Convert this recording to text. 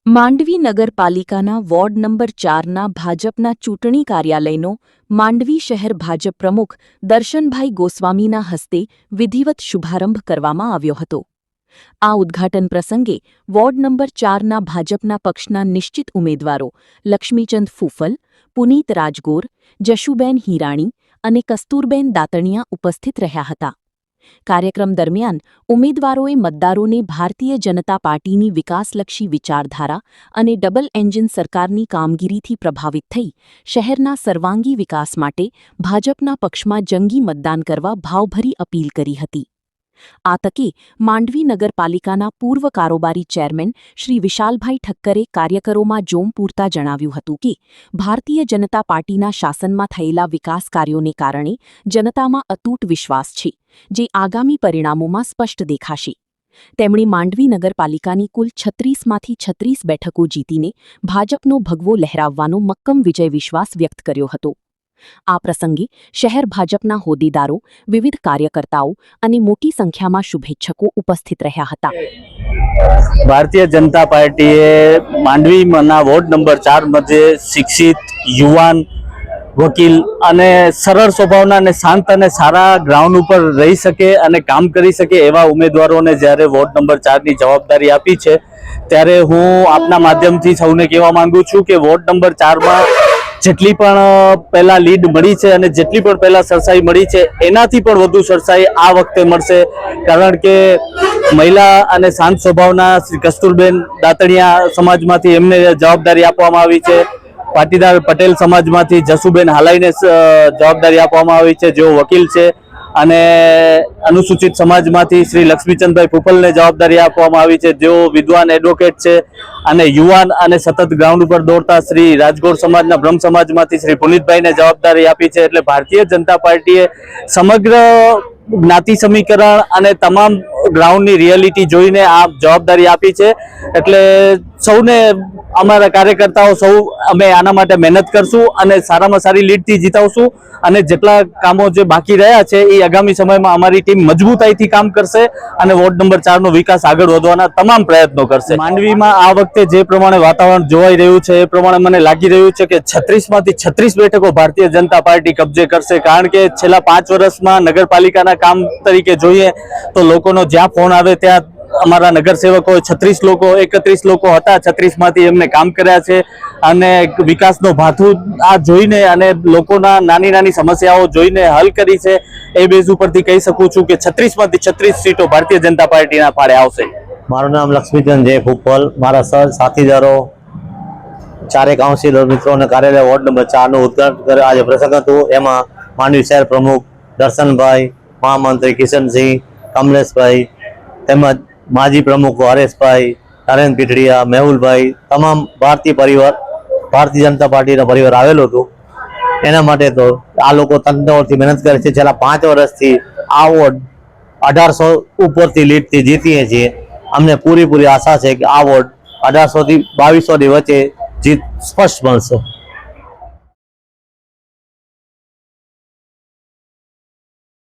માંડવી નગરપાલિકાના ward number 4ના ભાજપના ચૂંટણી કાર્યાલયનો માંડવી શહેર ભાજપ પ્રમુખ દર્શનભાઈ ગોસ્વામીના હસ્તે વિધિવત શુભારંભ કરવામાં આવ્યો હતો। આ ઉદ્ઘાટન પ્રસંગે વોર્ડ નંબર 4ના ભાજપના પક્ષના નિશ્ચિત ઉમેદવારો લક્ષ્મીચંદ ફૂફલ, પુનીત રાજગોર, જશુબેન હિરાણી અને કસ્તુરબેન દાતણિયા ઉપસ્થિત રહ્યા હતા। કાર્યક્રમ દરમિયાન ઉમેદવારોએ મતદારોને ભારતીય જનતા પાર્ટીની વિકાસલક્ષી વિચારધારા અને ડબલ એન્જિન સરકારની કામગીરીથી પ્રભાવિત થઈ શહેરના સર્વાંગી વિકાસ માટે ભાજપના પક્ષમાં જંગી મતદાન કરવા ભાવભરી અપીલ કરી હતી। આ તકે માંડવી નગરપાલિકાના પૂર્વ કારોબારી ચેરમેન શ્રી વિશાલભાઈ ઠક્કરે કાર્યકરોમાં જોમ પૂરતા જણાવ્યું હતું કે ભારતીય જનતા પાર્ટીના શાસનમાં થયેલા વિકાસ કાર્યોને કારણે જનતામાં અતૂટ વિશ્વાસ છે, જે આગામી પરિણામોમાં સ્પષ્ટ દેખાશે। તેમણે માંડવી નગરપાલિકાની કુલ 36માંથી 36 બેઠકો જીતીને ભાજપનો ભગવો લહેરાવવાનો મક્કમ વિજય વિશ્વાસ વ્યક્ત કર્યો હતો। આ પ્રસંગે શહેર ભાજપના હોદ્દેદારો, વિવિધ કાર્યકર્તાઓ અને મોટી સંખ્યામાં શુભેચ્છકો ઉપસ્થિત રહ્યા હતા। ભારતીય જનતા પાર્ટીએ માંડવીના વોર્ડ નંબર 4 मध्ये શિક્ષિત યુવાન વકીલ અને સરળ સ્વભાવના અને શાંત અને સારા ગ્રાઉન્ડ ઉપર રહી શકે અને કામ કરી શકે એવા ઉમેદવારોને જ્યારે વોર્ડ નંબર 4ની જવાબદારી આપી છે, ત્યારે હું આપના માધ્યમથી સૌને કહેવા માંગુ છું કે વોર્ડ નંબર 4માં જેટલી પણ પહેલા લીડ મળી છે અને જેટલી પણ પહેલા સરસાઈ મળી છે એનાથી પણ વધુ સરસાઈ આ વખતે મળશે, કારણ કે મહિલા અને શાંત સ્વભાવના શ્રી કસ્તુરબેન દાતણિયા સમાજમાંથી એમને જવાબદારી આપવામાં આવી છે। પાટીદાર પટેલ સમાજમાંથી જશુબેન હાલાઈને જવાબદારી આપવામાં આવી છે, જેઓ વકીલ છે, અને અનુસૂચિત સમાજમાંથી શ્રી લક્ષ્મીચંદભાઈ ફૂફલને જવાબદારી આપવામાં આવી છે, જેઓ વિદ્વાન એડવોકેટ છે, અને યુવાન અને સતત ગ્રાઉન્ડ ઉપર દોડતા શ્રી રાજગોર સમાજના બ્રહ્મ સમાજમાંથી શ્રી પુનિતભાઈને જવાબદારી આપી છે। એટલે ભારતીય જનતા પાર્ટીએ સમગ્ર જ્ઞાતિ સમીકરણ અને તમામ ગ્રાઉન્ડની રિયાલિટી જોઈને આ જવાબદારી આપી છે। એટલે સૌને, અમારા કાર્યકર્તાઓ સૌ અમે આના માટે મહેનત કરશું અને સારામાં સારી લીડથી જીતાવશું, અને જેટલા કામો જે બાકી રહ્યા છે એ આગામી સમયમાં અમારી ટીમ મજબૂતાઈથી કામ કરશે અને વોર્ડ નંબર 4નો વિકાસ આગળ વધવાના તમામ પ્રયત્નો કરશે। માંડવીમાં આ વખતે જે પ્રમાણે વાતાવરણ જોવાઈ રહ્યું છે એ પ્રમાણે મને લાગી રહ્યું છે કે 36માંથી 36 બેઠકો ભારતીય જનતા પાર્ટી કબજે કરશે, કારણ કે છેલ્લા 5 વર્ષમાં નગરપાલિકાના કામ તરીકે જોઈએ તો લોકોનો જ્યાં ફોન આવે ત્યાં અમારા નગરસેવકો 36 લોકો 31 લોકો હતા, 36માંથી એમને કામ કર્યા છે, અને વિકાસનો ભાથુ આ જોઈને અને લોકોના નાની નાની સમસ્યાઓ જોઈને હલ કરી છે। એ બેઝ ઉપરથી કહી શકું છું કે 36માંથી 36 સીટો ભારતીય જનતા પાર્ટીના ફાળે આવશે। મારું નામ લક્ષ્મીચંદ જે ફૂફલ, મારા સહ સાથીદારો, ચારે કાઉન્સિલર મિત્રો અને કાર્યાલય વોર્ડ નંબર 4નું ઉદ્ઘાટન કરે આજે પ્રસંગ હતું। એમાં માંડવી શહેર પ્રમુખ દર્શનભાઈ, મહામંત્રી કિશનસિંહ, કમલેશભાઈ, તેમજ માજી પ્રમુખો હરેશભાઈ, નરેન્દ્ર પીઠડિયા, મેહુલભાઈ, તમામ ભારતીય જનતા પાર્ટીનો પરિવાર આવેલો હતો। એના માટે તો આ લોકો તંતોરથી મહેનત કરે છે। છેલ્લા 5 વર્ષથી આ વોર્ડ 1800 ઉપરથી લીડથી જીતીએ છીએ। અમને પૂરેપૂરી આશા છે કે આ વોર્ડ 1800 થી 2200 ની વચ્ચે જીત સ્પષ્ટ મળશે।